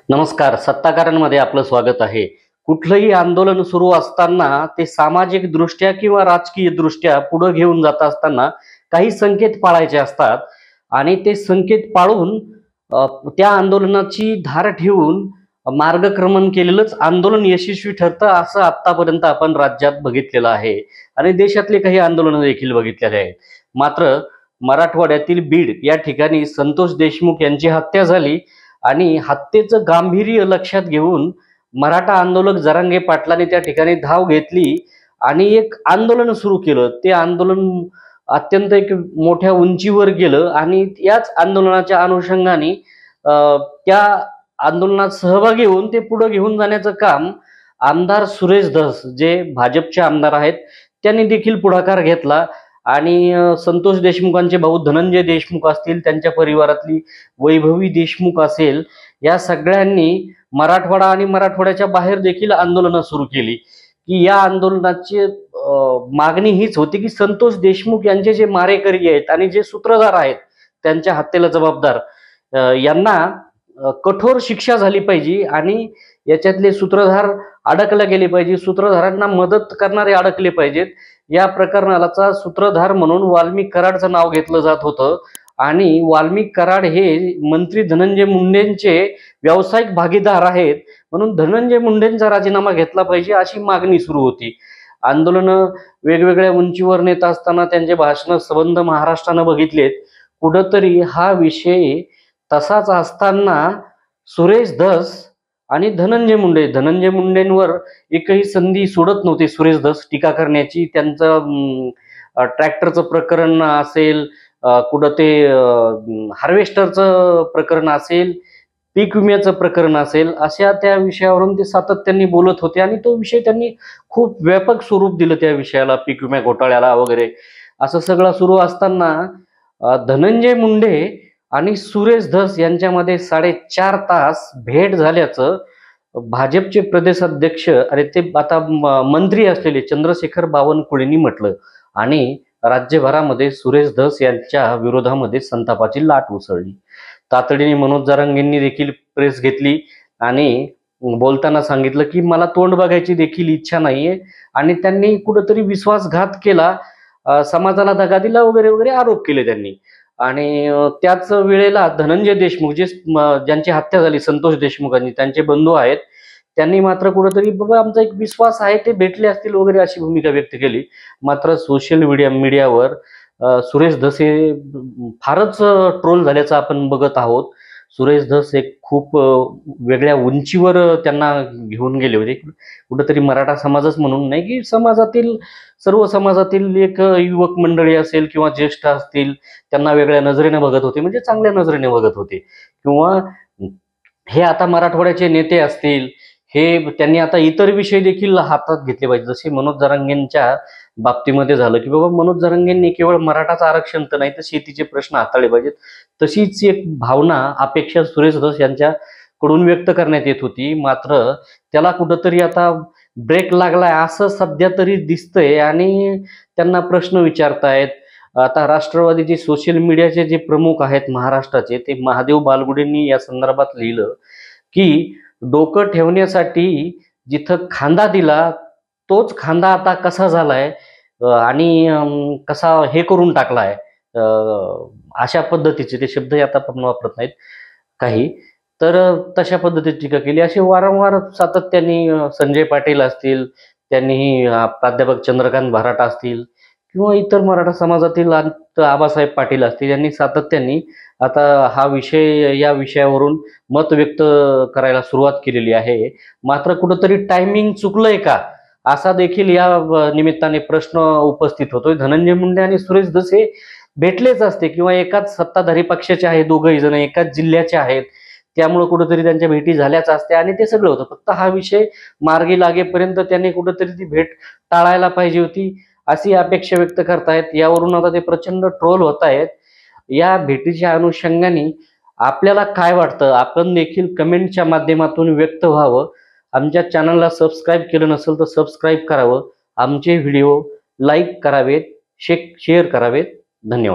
नमस्कार. सत्ताकारांमध्ये आपलं स्वागत आहे. कुठलंही आंदोलन सुरू असताना ते सामाजिक दृष्ट्या किंवा राजकीय दृष्ट्या पुढे घेऊन जात असताना काही संकेत पाळायचे असतात आणि ते संकेत पाळून त्या आंदोलनाची धार ठेवून मार्गक्रमण केलेलंच आंदोलन यशस्वी ठरतं, असं आतापर्यंत आपण राज्यात बघितलेलं आहे आणि देशातले काही आंदोलनं देखील बघितलेले आहेत. मात्र मराठवाड्यातील बीड या ठिकाणी संतोष देशमुख यांची हत्या झाली आणि हत्येचं गांभीर्य लक्षात घेऊन मराठा आंदोलक जरांगे पाटलांनी त्या ठिकाणी धाव घेतली आणि एक आंदोलन सुरू केलं. ते आंदोलन अत्यंत एक मोठ्या उंचीवर गेलं आणि याच आंदोलनाच्या अनुषंगाने त्या आंदोलनात सहभागी होऊन ते पुढे घेऊन जाण्याचं काम आमदार सुरेश धस जे भाजपचे आमदार आहेत त्यांनी देखील पुढाकार घेतला आणि संतोष देशमुखांचे भाऊ धनंजय देशमुख असतील, त्यांच्या परिवारातली वैभवी देशमुख असेल, या सगळ्यांनी मराठवाडा आणि मराठवाड्याच्या बाहेर देखील आंदोलनं सुरू केली की या आंदोलनाची मागणी हीच होती की संतोष देशमुख यांचे जे मारेकरी आहेत आणि जे सूत्रधार आहेत त्यांच्या हत्येला जबाबदार यांना कठोर शिक्षा झाली पाहिजे आणि याच्यातले सूत्रधार अडकले गेले पाहिजे, सूत्रधारांना मदत करणारे अडकले पाहिजेत. या प्रकरणाचा सूत्रधार म्हणून वाल्मिक कराडचं नाव घेतलं जात होतं आणि वाल्मिक कराड हे मंत्री धनंजय मुंडेंचे व्यावसायिक भागीदार आहेत, म्हणून धनंजय मुंडेंचा राजीनामा घेतला पाहिजे अशी मागणी सुरू होती. आंदोलनं वेगवेगळ्या उंचीवर नेत असताना त्यांचे भाषण संबंध महाराष्ट्रानं बघितलेत. कुठंतरी हा विषय तसाच असताना सुरेश धस आणि धनंजय मुंडेंवर एकही संधी सोडत नव्हते सुरेश धस टीका करण्याची. त्यांचं ट्रॅक्टरचं प्रकरण असेल, कुठं ते हार्वेस्टरचं प्रकरण असेल, पीक विम्याचं प्रकरण असेल, अशा त्या विषयावरून ते सातत्याने बोलत होते आणि तो विषय त्यांनी खूप व्यापक स्वरूप दिलं त्या विषयाला, पीक विम्या घोटाळ्याला वगैरे. असं सगळं सुरू असताना धनंजय मुंडे आणि सुरेश धस यांच्यामध्ये 4.5 तास भेट झाल्याचं भाजपचे प्रदेशाध्यक्ष आणि ते आता मंत्री असलेले चंद्रशेखर बावनकुळेंनी म्हटलं आणि राज्यभरामध्ये सुरेश धस यांच्या विरोधामध्ये संतापाची लाट उसळली. तातडीने मनोज जरांगेंनी देखील प्रेस घेतली आणि बोलताना सांगितलं की मला तोंड बघायची देखील इच्छा नाहीये आणि त्यांनी कुठंतरी विश्वासघात केला, समाजाला दगा दिला वगैरे वगैरे आरोप केले त्यांनी. आणि त्याच वेळेला धनंजय देशमुख जे ज्यांची हत्या झाली संतोष देशमुखांनी, त्यांचे बंधू आहेत, त्यांनी मात्र कुठंतरी बाबा आमचा एक विश्वास आहे ते भेटले असतील वगैरे अशी भूमिका व्यक्त केली. मात्र सोशल मीडियावर सुरेश धस हे फारच ट्रोल झाल्याचं आपण बघत आहोत. सुरेश धस एक खूप वेगळ्या उंचीवर त्यांना घेऊन गेले होते. कुठंतरी मराठा समाजच म्हणून नाही की समाजातील सर्व समाजातील एक युवक मंडळी असेल किंवा ज्येष्ठ असतील त्यांना वेगळ्या नजरेने बघत होते, म्हणजे चांगल्या नजरेने बघत होते. किंवा हे आता मराठवाड्याचे नेते असतील, हे त्यांनी आता इतर विषय देखील हातात घेतले पाहिजे. जसे मनोज जरांगेंच्या बाबतीमध्ये झालं की बाबा मनोज जरांगेंनी केवळ मराठाचं आरक्षण तर नाही तर शेतीचे प्रश्न हाताळले पाहिजेत, तशीच एक भावना अपेक्षा सुरेश धस यांच्याकडून व्यक्त करण्यात येत होती. मात्र त्याला कुठंतरी आता ब्रेक लागलाय असं सध्या तरी दिसतंय आणि त्यांना प्रश्न विचारतायत. आता राष्ट्रवादीचे सोशल मीडियाचे जे प्रमुख आहेत महाराष्ट्राचे, ते महादेव बालगुडेंनी या संदर्भात लिहिलं की डोकं ठेवण्यासाठी जिथं खांदा दिला तोच खांदा आता कसा झालाय आणि कसा हे करून टाकलाय, अशा पद्धतीचे ते शब्द आता आपण वापरत नाहीत काही, तर तशा पद्धतीची टीका केली. असे वारंवार सातत्याने संजय पाटील असतील, त्यांनीही प्राध्यापक चंद्रकांत भराटा असतील किंवा इतर मराठा समाजातील आबासाहेब पाटील असतील, यांनी सातत्याने आता हा विषय या विषयावरून मत व्यक्त करायला सुरुवात केलेली आहे. मात्र कुठंतरी टायमिंग चुकलंय का असा देखील या निमित्ताने प्रश्न उपस्थित होतोय. धनंजय मुंडे आणि सुरेश धस हे भेटलेच असते किंवा एकाच सत्ताधारी पक्षाचे आहेत, दोघंही जण एकाच जिल्ह्याचे आहेत, त्यामुळे कुठंतरी त्यांच्या भेटी झाल्याच असते आणि ते सगळं होतं. फक्त हा विषय मार्गी लागेपर्यंत त्यांनी कुठंतरी ती भेट टाळायला पाहिजे होती अशी अपेक्षा व्यक्त करतायत. यावरून आता ते प्रचंड ट्रोल होत आहेत. या भेटीच्या अनुषंगाने आपल्याला काय वाटतं आपण देखील कमेंटच्या माध्यमातून व्यक्त व्हावं. आमच्या चॅनलला सबस्क्राईब केलं नसेल तर सबस्क्राईब करावं, आमचे व्हिडिओ लाईक करावेत, शेअर करावेत. धन्यवाद.